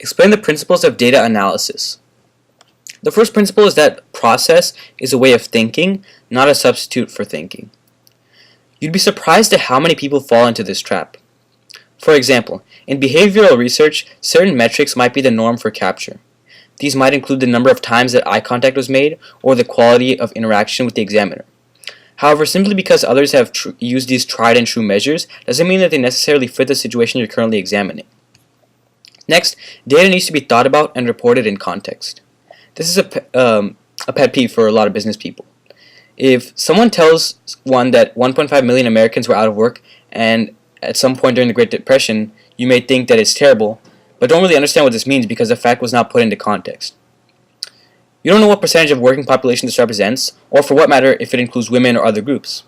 Explain the principles of data analysis. The first principle is that process is a way of thinking, not a substitute for thinking. You'd be surprised at how many people fall into this trap. For example, in behavioral research, certain metrics might be the norm for capture. These might include the number of times that eye contact was made or the quality of interaction with the examiner. However, simply because others have used these tried and true measures doesn't mean that they necessarily fit the situation you're currently examining. Next, data needs to be thought about and reported in context. This is a pet peeve for a lot of business people. If someone tells one that 1.5 million Americans were out of work and at some point during the Great Depression, you may think that it's terrible, but don't really understand what this means because the fact was not put into context. You don't know what percentage of working population this represents, or for what matter if it includes women or other groups.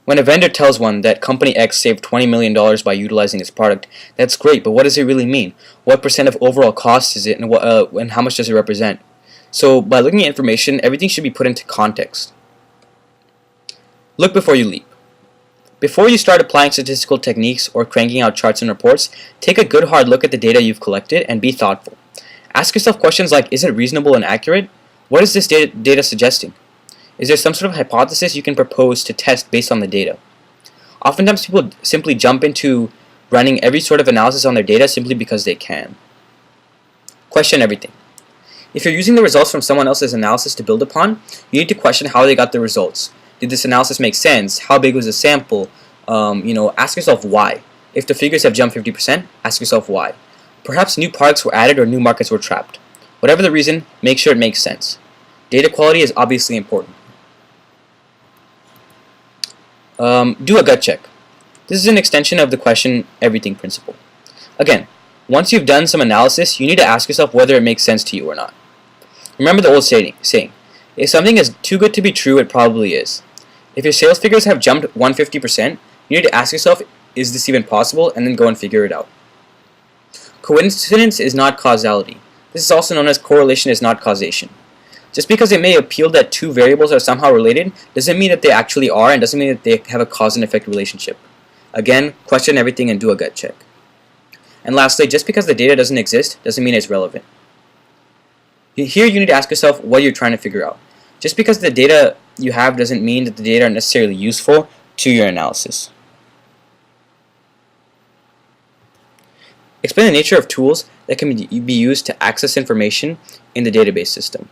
When a vendor tells one that company X saved $20 million by utilizing its product, that's great, but what does it really mean? What percent of overall cost is it, and how much does it represent? So by looking at information, everything should be put into context. Look before you leap. Before you start applying statistical techniques or cranking out charts and reports, take a good hard look at the data you've collected and be thoughtful. Ask yourself questions like, is it reasonable and accurate? What is this data suggesting? Is there some sort of hypothesis you can propose to test based on the data? Oftentimes people simply jump into running every sort of analysis on their data simply because they can. Question everything. If you're using the results from someone else's analysis to build upon, you need to question how they got the results. Did this analysis make sense? How big was the sample? Ask yourself why. If the figures have jumped 50%, ask yourself why. Perhaps new products were added or new markets were trapped. Whatever the reason, make sure it makes sense. Data quality is obviously important. Do a gut check. This is an extension of the question everything principle. Again, once you've done some analysis, you need to ask yourself whether it makes sense to you or not. Remember the old saying, if something is too good to be true, it probably is. If your sales figures have jumped 150%, you need to ask yourself, is this even possible, and then go and figure it out. Coincidence is not causality. This is also known as correlation is not causation. Just because it may appear that two variables are somehow related doesn't mean that they actually are, and doesn't mean that they have a cause and effect relationship. Again, question everything and do a gut check. And lastly, just because the data doesn't exist doesn't mean it's relevant. Here you need to ask yourself what you're trying to figure out. Just because the data you have doesn't mean that the data are necessarily useful to your analysis. Explain the nature of tools that can be used to access information in the database system.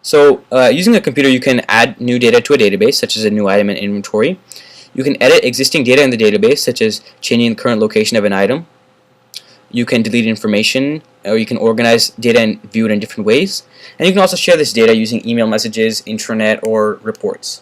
So using a computer, you can add new data to a database, such as a new item in inventory. You can edit existing data in the database, such as changing the current location of an item. You can delete information, or you can organize data and view it in different ways. And you can also share this data using email messages, intranet, or reports.